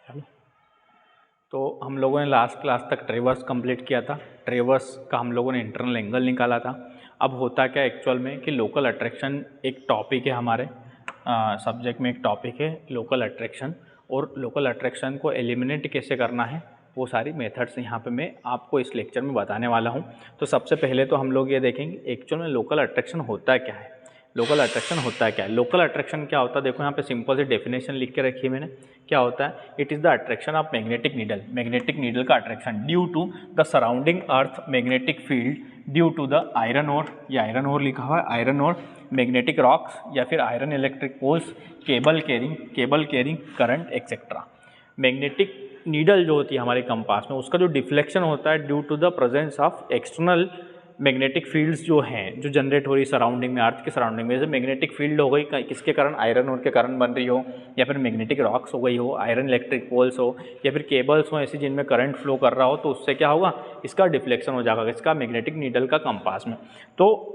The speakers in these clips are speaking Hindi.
चलो, तो हम लोगों ने लास्ट क्लास तक ट्रेवर्स कंप्लीट किया था। ट्रेवर्स का हम लोगों ने इंटरनल एंगल निकाला था। अब होता क्या एक्चुअल में कि लोकल अट्रैक्शन एक टॉपिक है, हमारे सब्जेक्ट में एक टॉपिक है लोकल अट्रैक्शन, और लोकल अट्रैक्शन को एलिमिनेट कैसे करना है वो सारी मेथड्स यहाँ पे मैं आपको इस लेक्चर में बताने वाला हूँ। तो सबसे पहले तो हम लोग ये देखेंगे एक्चुअल में लोकल अट्रैक्शन होता क्या है। लोकल अट्रैक्शन होता है क्या है? लोकल अट्रैक्शन क्या होता है, देखो यहाँ पे सिंपल सी डेफिनेशन लिख के रखी है मैंने। क्या होता है? It is the attraction of magnetic needle, magnetic needle का attraction due to the surrounding earth magnetic field due to the iron ore, या आयरन ओर लिखा हुआ है, आयरन ओर, मैग्नेटिक रॉक्स या फिर iron electric poles, cable carrying current etcetera. Magnetic needle जो होती है हमारे कंपास में, उसका जो डिफ्लेक्शन होता है due to the presence of external magnetic fields जो हैं, जो जनरेट हो रही सराउंडिंग में, अर्थ के सराउंडिंग में। जैसे मैग्नेटिक फील्ड हो गई किसके कारण, आयरन ओर के कारण बन रही हो, या फिर मैग्नेटिक रॉक्स हो गई हो, आयरन इलेक्ट्रिक पोल्स हो, या फिर केबल्स हो ऐसी जिनमें करंट फ्लो कर रहा हो, तो उससे क्या होगा, इसका डिफ्लेक्शन हो जाएगा इसका मैग्नेटिक नीडल का कंपास में। तो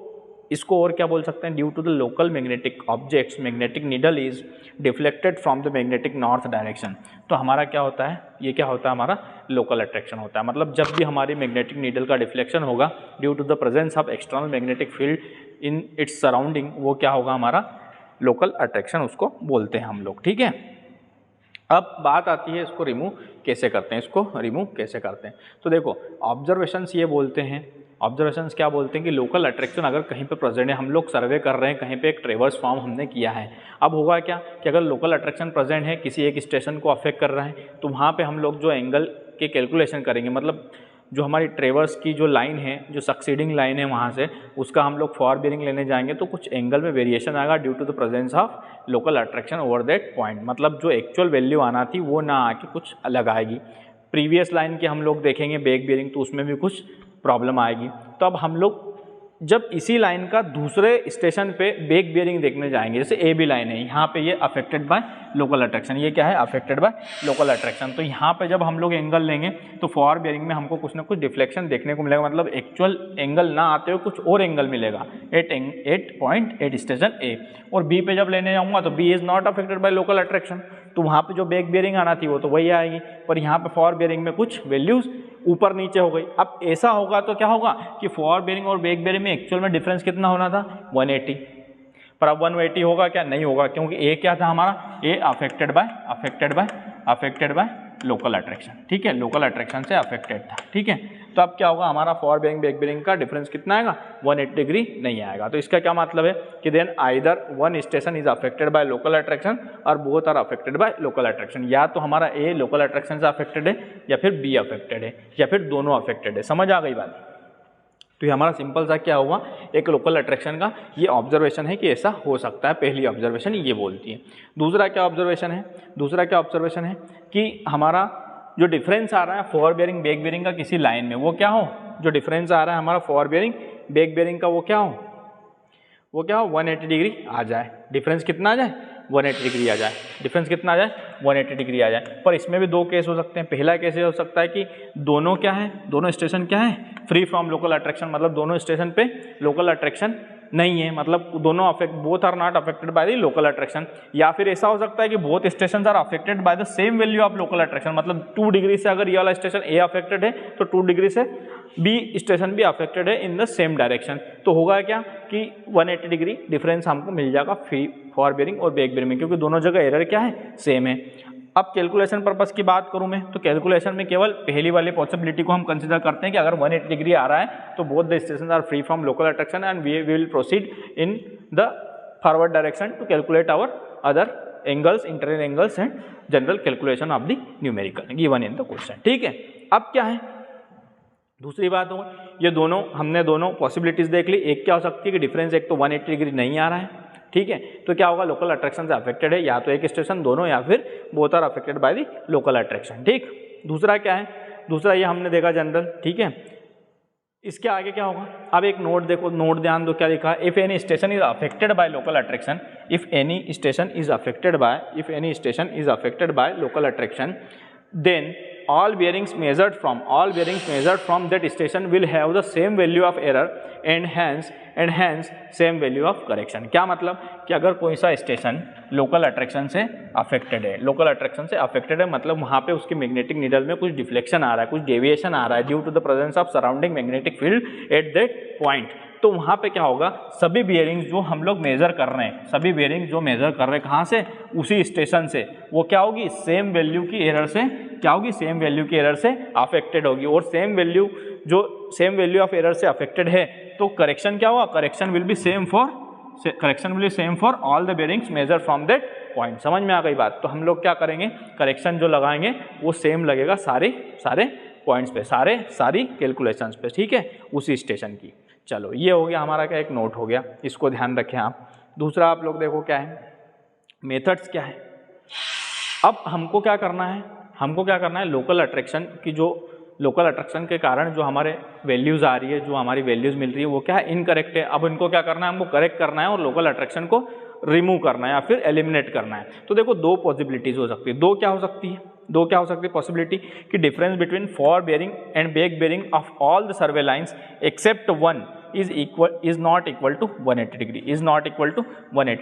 इसको और क्या बोल सकते हैं, due to the local magnetic objects magnetic needle is deflected from the magnetic north direction. तो हमारा क्या होता है, ये क्या होता है, हमारा लोकल अट्रैक्शन होता है। मतलब जब भी हमारी मैग्नेटिक नीडल का डिफ्लेक्शन होगा due to the presence of external magnetic field in its surrounding, वो क्या होगा, हमारा लोकल अट्रैक्शन उसको बोलते हैं हम लोग। ठीक है, अब बात आती है इसको रिमूव कैसे करते हैं, इसको रिमूव कैसे करते हैं। तो देखो ऑब्जर्वेशंस ये बोलते हैं, ऑब्जर्वेशंस क्या बोलते हैं कि लोकल अट्रैक्शन अगर कहीं पे प्रेजेंट है, हम लोग सर्वे कर रहे हैं, कहीं पे एक ट्रेवर्स फॉर्म हमने किया है। अब होगा क्या कि अगर लोकल अट्रैक्शन प्रेजेंट है, किसी एक स्टेशन को अफेक्ट कर रहा है, तो वहाँ पे हम लोग जो एंगल के कैलकुलेशन करेंगे, मतलब जो हमारी ट्रेवर्स की जो लाइन है, जो सक्सीडिंग लाइन है, वहाँ से उसका हम लोग फॉर बेरिंग लेने जाएंगे, तो कुछ एंगल में वेरिएशन आएगा due to the presence of local attraction over that point. मतलब जो एक्चुअल वैल्यू आना थी वो ना आके कुछ अलग आएगी। प्रीवियस लाइन के हम लोग देखेंगे बैक बेरिंग, तो उसमें भी कुछ प्रॉब्लम आएगी। तो अब हम लोग जब इसी लाइन का दूसरे स्टेशन पे बैक बेरिंग देखने जाएंगे, जैसे ए बी लाइन है, यहाँ पे ये अफेक्टेड बाय लोकल अट्रैक्शन, ये क्या है, अफेक्टेड बाय लोकल अट्रैक्शन। तो यहाँ पे जब हम लोग एंगल लेंगे तो फॉर बेरिंग में हमको कुछ ना कुछ डिफ्लेक्शन देखने को मिलेगा, मतलब एक्चुअल एंगल ना आते हुए कुछ और एंगल मिलेगा at point at station A. और बी पे जब लेने जाऊँगा तो B is not affected by local attraction, तो वहाँ पे जो बैक बेरिंग आना थी वो तो वही आएगी, पर यहाँ पे फॉर बेरिंग में कुछ वैल्यूज़ ऊपर नीचे हो गई। अब ऐसा होगा तो क्या होगा कि फॉर बेरिंग और बैक बेरिंग में एक्चुअल में डिफरेंस कितना होना था, 180, पर अब 180 होगा क्या, नहीं होगा, क्योंकि ए क्या था हमारा, ए अफेक्टेड बाय लोकल अट्रैक्शन। ठीक है, लोकल अट्रैक्शन से अफेक्टेड था। ठीक है, तो अब क्या होगा, हमारा फॉर बेरिंग बैक बेरिंग का डिफरेंस कितना आएगा, 180 डिग्री नहीं आएगा। तो इसका क्या मतलब है कि then either one station is affected by local attraction और both are affected by local attraction. या तो हमारा ए लोकल अट्रैक्शन से अफेक्टेड है, या फिर बी अफेक्टेड है, या फिर दोनों अफेक्टेड है। समझ आ गई बात? तो ये हमारा सिंपल सा क्या हुआ, एक लोकल अट्रैक्शन का ये ऑब्जर्वेशन है कि ऐसा हो सकता है। पहली ऑब्जर्वेशन ये बोलती है। दूसरा क्या ऑब्जर्वेशन है कि हमारा जो डिफरेंस आ रहा है फॉर बेरिंग बैक बेरिंग का किसी लाइन में, वो क्या हो, जो डिफरेंस आ रहा है हमारा फॉर बेरिंग बैक बेरिंग का, वो क्या हो 180 डिग्री आ जाए। डिफरेंस कितना आ जाए, 180 डिग्री आ जाए। डिफरेंस कितना आ जाए, 180 डिग्री आ जाए। पर इसमें भी दो केस हो सकते हैं। पहला केस हो सकता है कि दोनों क्या है, दोनों स्टेशन क्या है, फ्री फ्रॉम लोकल अट्रैक्शन, मतलब दोनों स्टेशन पे लोकल अट्रैक्शन नहीं है, मतलब दोनों both are not affected by the local attraction. या फिर ऐसा हो सकता है कि both station are affected by the same value of local attraction, मतलब 2 डिग्री से अगर ये वाला स्टेशन ए अफेक्टेड है तो 2 डिग्री से बी स्टेशन भी अफेक्टेड है इन द सेम डायरेक्शन। तो होगा क्या कि 180 डिग्री डिफरेंस हमको मिल जाएगा फ्री फॉर बेरिंग और बैक बेरिंग में, क्योंकि दोनों जगह एरर क्या है, सेम है। अब कैलकुलेशन पर्पस की बात करूं मैं, तो कैलकुलेशन में केवल पहली वाली पॉसिबिलिटी को हम कंसीडर करते हैं कि अगर 180 डिग्री आ रहा है तो both the station are free from local attraction and we will proceed in the forward direction to calculate our other angles, internal angles and general calculation of the numerical given in the question. ठीक है, अब क्या है, दूसरी बात हो, ये दोनों हमने दोनों पॉसिबिलिटीज देख ली। एक क्या हो सकती है कि डिफरेंस एक तो 180 डिग्री नहीं आ रहा है, ठीक है, तो क्या होगा, लोकल अट्रैक्शन से अफेक्टेड है, या तो एक स्टेशन, दोनों, या फिर both are affected by the local attraction. ठीक, दूसरा क्या है, दूसरा ये हमने देखा जनरल। ठीक है, इसके आगे क्या होगा, अब एक नोट देखो, नोट ध्यान दो क्या लिखा है, if any station is affected by local attraction, if any station is affected by local attraction, then all bearings measured from that station will have the same value of error and hence same value of correction। क्या मतलब कि अगर कोई सा स्टेशन लोकल अट्रैक्शन से अफेक्टेड है, मतलब वहाँ पे उसकी मैग्नेटिक नीडल में कुछ डिफ्लेक्शन आ रहा है, कुछ डेविएशन आ रहा है due to the presence of surrounding magnetic field at that point, तो वहाँ पे क्या होगा, सभी बियरिंग्स जो हम लोग मेजर कर रहे हैं, कहाँ से, उसी स्टेशन से, वो क्या होगी, सेम वैल्यू की एरर से अफेक्टेड होगी। और सेम वैल्यू ऑफ एरर से अफेक्टेड है तो करेक्शन क्या हुआ, correction will be same for all the bearings measure from that point. समझ में आ गई बात। तो हम लोग क्या करेंगे, करेक्शन जो लगाएंगे वो सेम लगेगा सारे पॉइंट्स पे, सारी कैलकुलेशंस पे, ठीक है, उसी स्टेशन की। चलो ये हो गया हमारा क्या, एक नोट हो गया, इसको ध्यान रखें आप। दूसरा आप लोग देखो क्या है, मेथड्स क्या है। अब हमको क्या करना है, लोकल अट्रैक्शन के कारण जो हमारे वैल्यूज़ आ रही है, जो हमारी वैल्यूज़ मिल रही है वो क्या है, इनकरेक्ट है। अब इनको क्या करना है, हमको करेक्ट करना है और लोकल अट्रैक्शन को रिमूव करना है या फिर एलिमिनेट करना है। तो देखो दो पॉसिबिलिटीज़ हो सकती है, दो क्या हो सकती है पॉसिबिलिटी कि difference between fore bearing and back bearing of all the survey lines except one is not equal to 180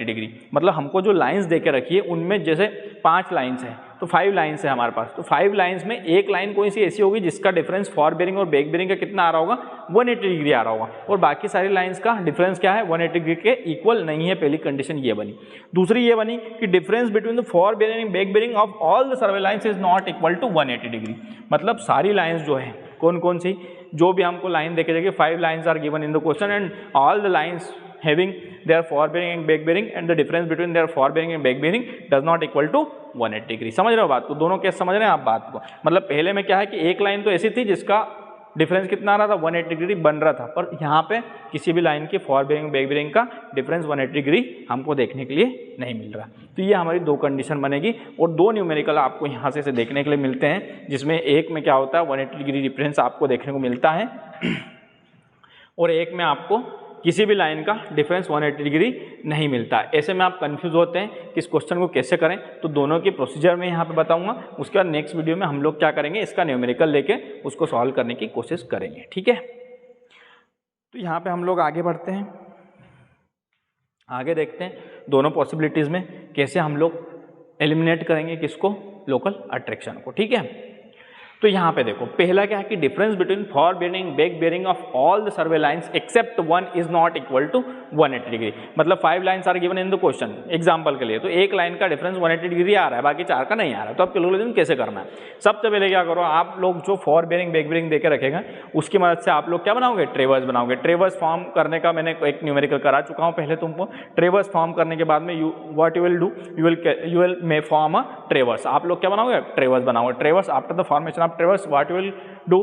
degree. मतलब हमको जो लाइंस दे के रखी है उनमें जैसे 5 लाइंस है तो 5 लाइंस है हमारे पास, तो 5 लाइंस में एक लाइन कोई सी ऐसी होगी जिसका डिफरेंस फॉर बेयरिंग और बैक बेयरिंग का कितना आ रहा होगा, 180 डिग्री आ रहा होगा, और बाकी सारी लाइंस का डिफरेंस क्या है, 180 डिग्री के इक्वल नहीं है। पहली कंडीशन ये बनी। दूसरी ये बनी कि difference between the fore bearing and back bearing of all the survey lines is not equal to 180 degree. मतलब सारी लाइंस जो है, कौन सी, जो भी हमको लाइन देखे जाएगी, 5 lines are given in the question and all the lines having their forbearing and back bearing and the difference between their forbearing and back bearing does not equal to 180 degree. समझ रहे हो बात को, दोनों केस समझ रहे हैं आप बात को। मतलब पहले में क्या है कि एक लाइन तो ऐसी थी जिसका डिफरेंस कितना आ रहा था, 180 डिग्री बन रहा था, पर यहाँ पे किसी भी लाइन की फॉरबेयरिंग बैक बेयरिंग का डिफरेंस 180 डिग्री हमको देखने के लिए नहीं मिल रहा। तो ये हमारी दो कंडीशन बनेगी और दो न्यूमेरिकल आपको यहाँ से देखने के लिए मिलते हैं, जिसमें एक में क्या होता है 180 डिग्री डिफरेंस आपको देखने को मिलता है और एक में आपको किसी भी लाइन का डिफरेंस 180 डिग्री नहीं मिलता है। ऐसे में आप कंफ्यूज होते हैं कि इस क्वेश्चन को कैसे करें, तो दोनों की प्रोसीजर में यहाँ पे बताऊंगा। उसके बाद नेक्स्ट वीडियो में हम लोग क्या करेंगे, इसका न्यूमेरिकल लेके उसको सॉल्व करने की कोशिश करेंगे, ठीक है। तो यहाँ पे हम लोग आगे बढ़ते हैं, आगे देखते हैं दोनों पॉसिबिलिटीज़ में कैसे हम लोग एलिमिनेट करेंगे किसको, लोकल अट्रैक्शन को, ठीक है। तो यहाँ पे देखो पहला क्या है कि difference between fore bearing back bearing of all the survey lines except one is not equal to 180 degree. मतलब 5 lines are given in the question example के लिए, तो एक लाइन का डिफरेंस 180 डिग्री आ रहा है, बाकी 4 का नहीं आ रहा है। तो आप कैलकुलेशन कैसे करना है, सबसे पहले क्या करो, आप लोग जो फॉर बेयरिंग बैक बेयरिंग देकर रखेगा उसकी मदद से आप लोग क्या बनाओगे, ट्रेवर्स बनाओगे। ट्रेवर्स फॉर्म करने का मैंने एक न्यूमेरिकल करा चुका हूँ पहले तुमको। ट्रेवर्स फॉर्म करने के बाद में what you will do, you will may form a ट्रेवर्स। आप लोग क्या बनाओगे, ट्रेवर्स बनाओगे। ट्रेवर्स after the formation of ट्रेवर्स what you will do,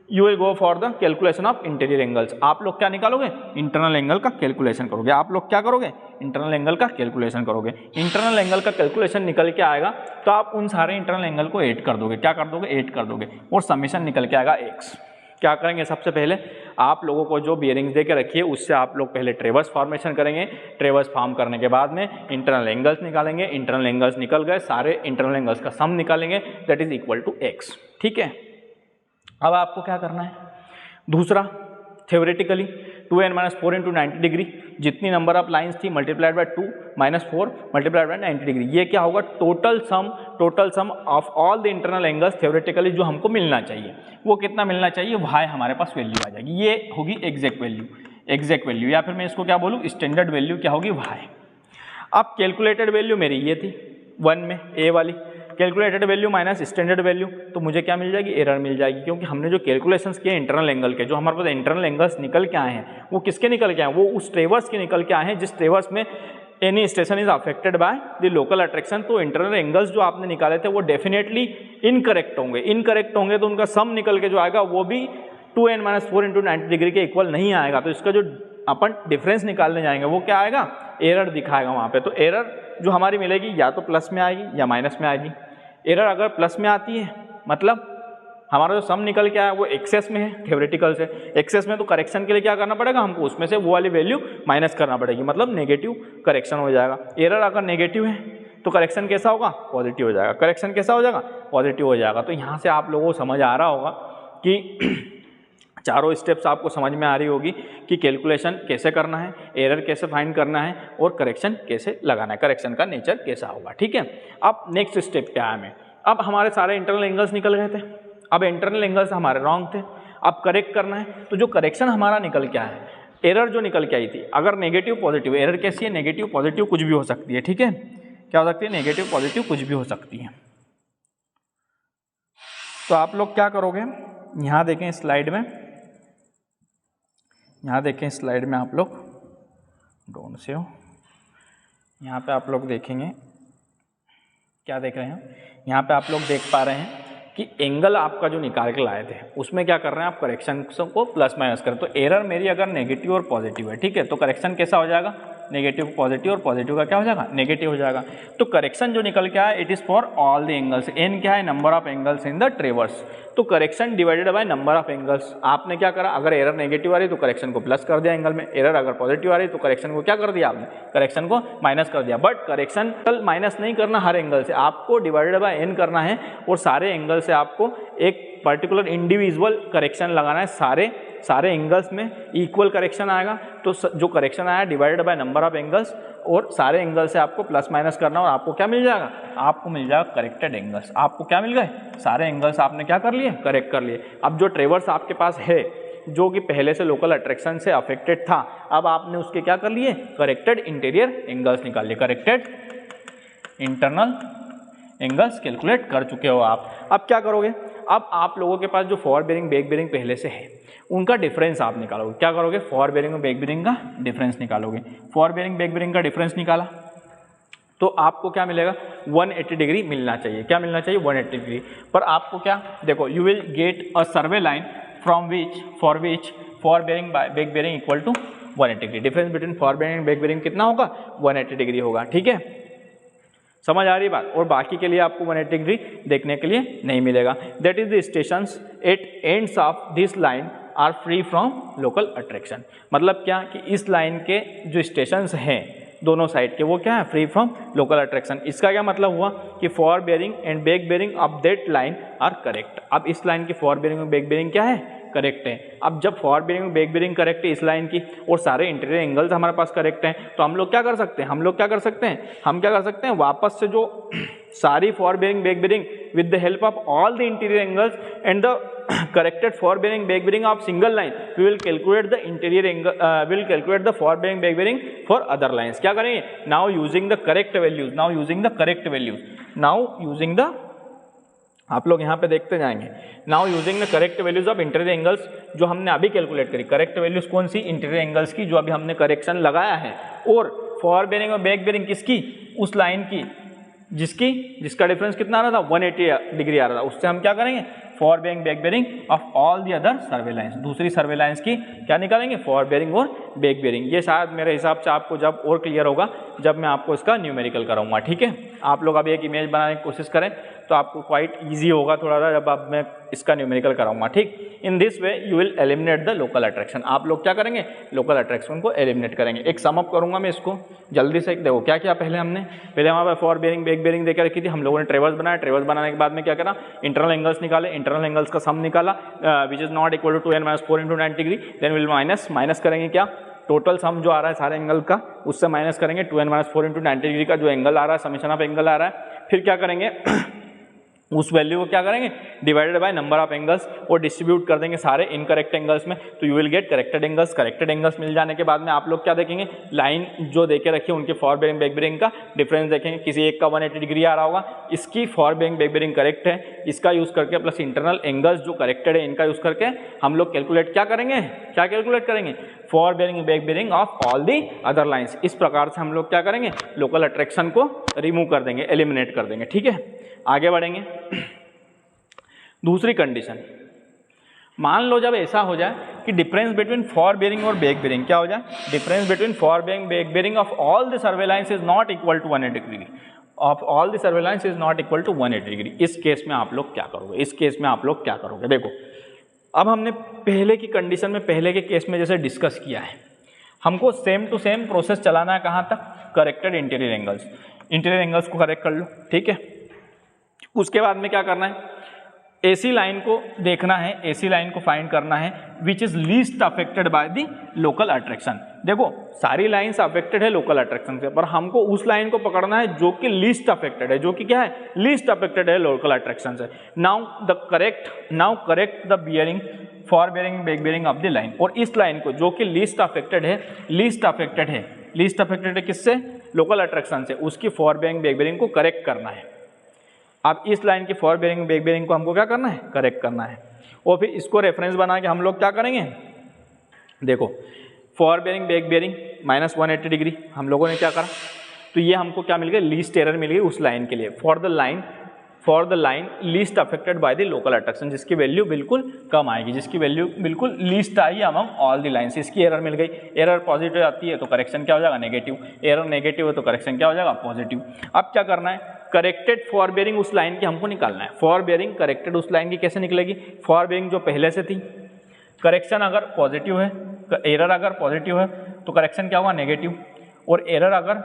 you will go for the calculation of interior angles. आप लोग क्या निकालोगे, इंटरनल एंगल का कैलकुलेशन करोगे। आप लोग क्या करोगे, इंटरनल एंगल का कैलकुलेशन करोगे। इंटरनल एंगल का कैलकुलेशन निकल के आएगा तो आप उन सारे इंटरनल एंगल को ऐड कर दोगे। क्या कर दोगे, ऐड कर दोगे और समीशन निकल के आएगा x। क्या करेंगे, सबसे पहले आप लोगों को जो बियरिंग्स दे के रखिए उससे आप लोग पहले ट्रेवर्स फॉर्मेशन करेंगे। ट्रेवर्स फॉर्म करने के बाद में इंटरनल एंगल्स निकालेंगे। इंटरनल एंगल्स निकल गए, सारे इंटरनल एंगल्स का सम निकालेंगे, that is equal to x, ठीक है। अब आपको क्या करना है, दूसरा थ्योरेटिकली 2n-4 × 90 डिग्री, जितनी नंबर ऑफ लाइंस थी multiplied by 2 - 4 multiplied by 90 degree, ये क्या होगा, total sum of all the internal angles theoretically जो हमको मिलना चाहिए। वो कितना मिलना चाहिए, y हमारे पास वैल्यू आ जाएगी, ये होगी एग्जैक्ट वैल्यू, या फिर मैं इसको क्या बोलूँ, स्टैंडर्ड वैल्यू क्या होगी, y। अब कैलकुलेटेड वैल्यू मेरी ये थी 1 में a वाली, calculated value minus standard value, तो मुझे क्या मिल जाएगी, एरर मिल जाएगी। क्योंकि हमने जो कैलकुलेशंस किए इंटरनल एंगल के, जो हमारे पास इंटरनल एंगल्स निकल के आए हैं वो किसके निकल के आए हैं, वो उस ट्रेवर्स के निकल के आए हैं जिस ट्रेवर्स में any station is affected by the local attraction. तो इंटरनल एंगल्स जो आपने निकाले थे वो डेफिनेटली इनकरेक्ट होंगे, तो उनका सम निकल के जो आएगा वो भी 2n-4 × 90 डिग्री के इक्वल नहीं आएगा। तो इसका जो अपन डिफरेंस निकालने जाएंगे वो क्या आएगा, एरर दिखाएगा वहाँ पे। तो एरर जो हमारी मिलेगी या तो प्लस में आएगी या माइनस में आएगी। एरर अगर प्लस में आती है मतलब हमारा जो सम निकल के आया वो एक्सेस में है, थ्योरेटिकल से एक्सेस में, तो करेक्शन के लिए क्या करना पड़ेगा हमको, उसमें से वो वाली वैल्यू माइनस करना पड़ेगी, मतलब नेगेटिव करेक्शन हो जाएगा। एरर अगर नेगेटिव है तो करेक्शन कैसा होगा, पॉजिटिव हो जाएगा। करेक्शन कैसा हो जाएगा, पॉजिटिव हो जाएगा। तो यहाँ से आप लोगों को समझ आ रहा होगा कि चारों स्टेप्स आपको समझ में आ रही होगी कि कैलकुलेशन कैसे करना है, एरर कैसे फाइंड करना है और करेक्शन कैसे लगाना है, करेक्शन का नेचर कैसा होगा। ठीक है, अब नेक्स्ट स्टेप क्या है हमें, अब हमारे सारे इंटरनल एंगल्स निकल गए थे, अब इंटरनल एंगल्स हमारे रॉन्ग थे, अब करेक्ट करना है। तो जो करेक्शन हमारा निकल के आया है, एरर जो निकल के आई थी, अगर नेगेटिव पॉजिटिव, एरर कैसी है, नेगेटिव पॉजिटिव कुछ भी हो सकती है। ठीक है, क्या हो सकती है, नेगेटिव पॉजिटिव कुछ भी हो सकती है। तो आप लोग क्या करोगे, यहाँ देखें स्लाइड में, यहाँ देखें स्लाइड में आप लोग डोंट से हो, यहाँ पे आप लोग देखेंगे, क्या देख रहे हैं, यहाँ पे आप लोग देख पा रहे हैं कि एंगल आपका जो निकाल के लाए थे उसमें क्या कर रहे हैं आप, करेक्शन को प्लस माइनस करें। तो एरर मेरी अगर नेगेटिव और पॉजिटिव है, ठीक है, तो करेक्शन कैसा हो जाएगा, नेगेटिव पॉजिटिव, और पॉजिटिव का क्या हो जाएगा, नेगेटिव हो जाएगा। तो करेक्शन जो निकल के आया, it is for all the angles. N क्या है, number of angles in the traverse. तो correction divided by number of angles. आपने क्या करा, अगर एरर नेगेटिव आ रही तो करेक्शन को प्लस कर दिया एंगल में, एरर अगर पॉजिटिव आ रही तो करेक्शन को क्या कर दिया आपने, करेक्शन को माइनस कर दिया। बट करेक्शन माइनस नहीं करना हर एंगल से, आपको डिवाइडेड बाय एन करना है और सारे एंगल से आपको एक पर्टिकुलर इंडिविजुअल करेक्शन लगाना है। सारे एंगल्स में इक्वल करेक्शन आएगा। तो जो करेक्शन आया divided by number of angles, और सारे एंगल से आपको प्लस माइनस करना, और आपको क्या मिल जाएगा, आपको मिल जाएगा करेक्टेड एंगल्स। आपको क्या मिल गए, सारे एंगल्स आपने क्या कर लिए, करेक्ट कर लिए। अब जो ट्रेवर्स आपके पास है, जो कि पहले से लोकल अट्रैक्शन से अफेक्टेड था, अब आपने उसके क्या कर लिए, करेक्टेड इंटीरियर एंगल्स निकाल लिए, करेक्टेड इंटरनल एंगल्स कैलकुलेट कर चुके हो आप। अब क्या करोगे, अब आप लोगों के पास जो फॉरवर्ड बेयरिंग बैक बेयरिंग पहले से है उनका डिफरेंस आप निकालोगे। क्या करोगे, फॉरवर्ड बेयरिंग और बैक बेयरिंग का डिफरेंस निकालोगे। फॉरवर्ड बेयरिंग बैक बेयरिंग का डिफरेंस निकाला तो आपको क्या मिलेगा, 180 डिग्री मिलना चाहिए। क्या मिलना चाहिए, 180 डिग्री। पर आपको क्या, देखो, you will get a survey line from which forward bearing by back bearing equal to 180 degree. Difference between forward bearing and back bearing कितना होगा, 180 डिग्री होगा। ठीक है, समझ आ रही बात। और बाकी के लिए आपको 180 डिग्री देखने के लिए नहीं मिलेगा। That is the stations at ends of this line are free from local attraction. मतलब क्या कि इस लाइन के जो स्टेशंस हैं दोनों साइड के, वो क्या है, फ्री फ्रॉम लोकल अट्रैक्शन। इसका क्या मतलब हुआ कि forward bearing and back bearing of that line are correct. अब इस लाइन की फॉरवर्ड बेयरिंग और बैक बेयरिंग क्या है, करेक्ट है। अब जब forward bearing back bearing correct है इस लाइन की, और सारे इंटीरियर एंगल्स हमारे पास करेक्ट हैं, तो हम लोग क्या कर सकते हैं, हम क्या कर सकते हैं, वापस से जो सारी forward bearing back bearing with the help of all the interior angles and the corrected forward bearing back bearing of single line, we will calculate the interior angle, will calculate the forward bearing back bearing for other lines. क्या करेंगे, now using the correct values, आप लोग यहाँ पे देखते जाएंगे। Now using the correct values of interior angles, जो हमने अभी कैलकुलेट करी, करेक्ट वैल्यूज कौन सी, इंटीरियर एंगल्स की, जो अभी हमने करेक्शन लगाया है, और फॉरवर्ड बेयरिंग और बैक बेयरिंग किसकी, उस लाइन की जिसका डिफरेंस कितना आ रहा था, 180 डिग्री आ रहा था, उससे हम क्या करेंगे, forward bearing back bearing of all the other survey lines, दूसरी सर्वे लाइन्स की क्या निकालेंगे, फॉरवर्ड बेयरिंग और बैक बेयरिंग। ये शायद मेरे हिसाब से आपको जब और क्लियर होगा जब मैं आपको इसका न्यूमेरिकल कराऊंगा। ठीक है, आप लोग अभी एक इमेज बनाने की कोशिश करें तो आपको क्वाइट ईजी होगा थोड़ा सा जब अब मैं इसका न्यूमेरिकल कराऊंगा। ठीक, in this way you will eliminate the local attraction. आप लोग क्या करेंगे, लोकल अट्रैक्शन को एलिमिनेट करेंगे। एक सम अप करूंगा मैं इसको जल्दी से। देखो क्या क्या पहले हमारे पास फॉरवर्ड बेयरिंग बैक बेयरिंग देकर रखी थी, हम लोगों ने ट्रेवर्स बनाया, ट्रेवर्स बनाने के बाद में क्या करा, इंटरनल एंगल्स निकाले, इंटरनल एंगल्स का सम निकाला which is not equal to 2n-4 × 90 degree. Then will minus करेंगे क्या, टोटल सम जो आ रहा है सारे एंगल का उससे माइनस करेंगे 2n-4 × 90 डिग्री का जो एंगल आ रहा है, समेशन ऑफ एंगल आ रहा है। फिर क्या करेंगे उस वैल्यू को क्या करेंगे, divided by number of angles, और डिस्ट्रीब्यूट कर देंगे सारे इनकरेक्ट एंगल्स में, तो you will get corrected angles. Corrected angles मिल जाने के बाद में आप लोग क्या देखेंगे, लाइन जो देके रखी है उनके फॉरवर्ड बेयरिंग बैक बेयरिंग का डिफरेंस देखेंगे। किसी एक का 180 डिग्री आ रहा होगा, इसकी forward bearing back bearing correct है, इसका यूज करके प्लस इंटरनल एंगल्स जो करेक्टेड है इनका यूज करके हम लोग कैलकुलेट क्या करेंगे, forward bearing back bearing of all the other lines. इस प्रकार से हम लोग क्या करेंगे, लोकल अट्रैक्शन को रिमूव कर देंगे, एलिमिनेट कर देंगे। ठीक है, आगे बढ़ेंगे। दूसरी कंडीशन, मान लो जब ऐसा हो जाए कि डिफरेंस बिटवीन फॉरवर्ड बेयरिंग और बैक बेयरिंग क्या हो जाए, difference between forward bearing back bearing of all the survey lines is not equal to 180 degree, of all the survey lines is not equal to 180 degree. इस केस में आप लोग क्या करोगे, देखो अब हमने पहले की कंडीशन में, पहले के केस में जैसे डिस्कस किया है, हमको सेम टू सेम प्रोसेस चलाना है कहाँ तक, corrected interior angles. Interior angles को करेक्ट कर लो, ठीक है। उसके बाद में क्या करना है, AC लाइन को देखना है, AC लाइन को फाइंड करना है which is least affected by the local attraction. देखो सारी लाइंस अफेक्टेड है लोकल अट्रैक्शन से, पर हमको उस लाइन को पकड़ना है जो कि लीस्ट अफेक्टेड है, जो कि क्या है, लीस्ट अफेक्टेड है लोकल अट्रैक्शन से। Now correct the bearing for bearing back bearing of the line. और इस लाइन को जो कि लीस्ट अफेक्टेड है किससे, लोकल अट्रैक्शन से, उसकी फॉर बियरिंग बैक बियरिंग को करेक्ट करना है। अब इस लाइन की फॉर बियरिंग बैक बियरिंग को हमको क्या करना है, करेक्ट करना है। और फिर इसको रेफरेंस बना के हम लोग क्या करेंगे, देखो for bearing back bearing -180 degree हम लोगों ने क्या करा, तो ये हमको क्या मिल गया, लीस्ट एरर मिल गई उस लाइन के लिए, for the line least affected by the local attraction, जिसकी वैल्यू बिल्कुल कम आएगी, जिसकी वैल्यू बिल्कुल least I among all the lines. इसकी एरर मिल गई, एरर पॉजिटिव आती है तो करेक्शन क्या हो जाएगा, नेगेटिव, एरर नेगेटिव है तो करेक्शन क्या हो जाएगा, पॉजिटिव। अब क्या करना है, करेक्टेड फॉर बियरिंग उस लाइन की हमको निकालना है। फॉर बियरिंग करेक्टेड उस लाइन की कैसे निकलेगी, फॉर बियरिंग जो पहले से थी, करेक्शन अगर पॉजिटिव है, एरर अगर पॉजिटिव है तो करेक्शन क्या होगा, नेगेटिव, और एरर अगर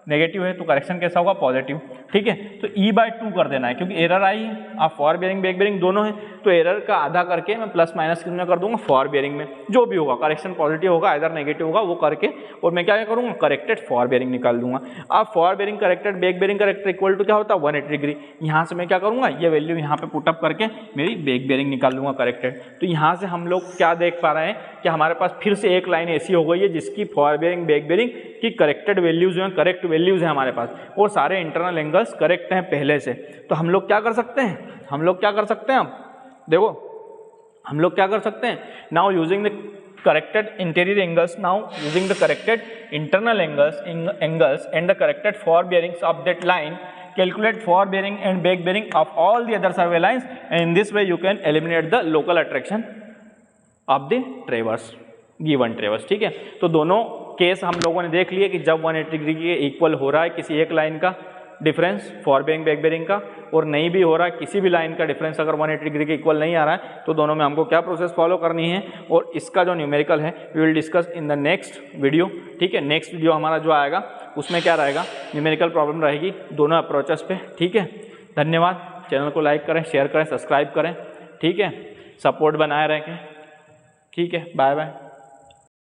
नेगेटिव है तो करेक्शन कैसा होगा, पॉजिटिव, ठीक है। तो E/2 कर देना है, क्योंकि एरर आई है, आप फॉर बियरिंग बैक बियरिंग दोनों है, तो एरर का आधा करके मैं प्लस माइनस कितना कर दूंगा, फॉर बियरिंग में जो भी होगा, करेक्शन पॉजिटिव होगा इधर नेगेटिव होगा वो करके, और मैं क्या करूँगा, करेक्टेड फॉर बियरिंग निकाल दूंगा। अब fore bearing corrected back bearing corrected equal to क्या होता है, 180 डिग्री। यहाँ से मैं क्या करूँगा, ये वैल्यू यहाँ पे पुटअप करके मेरी बैक बियरिंग निकाल दूंगा करेक्टेड। तो यहाँ से हम लोग क्या देख पा रहे हैं कि हमारे पास फिर से एक लाइन ऐसी हो गई है जिसकी फॉर बियरिंग बैक बियरिंग की करेक्टेड वैल्यूज हैं, करेक्ट वैल्यूज हैं हमारे पास, और सारे इंटरनल एंगल्स करेक्ट हैं पहले से। तो हम लोग क्या कर सकते हैं, अब देखो हम लोग क्या कर सकते हैं, now using the corrected interior angles, now using the corrected internal angles and the corrected for bearings of that line, calculate for bearing and back bearing of all the other survey lines, and in this way you can eliminate the local attraction of the traverse, given traverse, ठीक है। तो दोनों केस हम लोगों ने देख लिए कि जब 180 डिग्री के इक्वल हो रहा है किसी एक लाइन का difference fore bearing back bearing का, और नहीं भी हो रहा है किसी भी लाइन का डिफरेंस अगर 180 डिग्री के इक्वल नहीं आ रहा है, तो दोनों में हमको क्या प्रोसेस फॉलो करनी है। और इसका जो न्यूमेरिकल है we will discuss in the next video, ठीक है। नेक्स्ट वीडियो हमारा जो आएगा उसमें क्या रहेगा, न्यूमेरिकल प्रॉब्लम रहेगी दोनों अप्रोचेस पे, ठीक है। धन्यवाद, चैनल को लाइक करें, शेयर करें, सब्सक्राइब करें, ठीक है, सपोर्ट बनाए रखें, ठीक है, बाय बाय।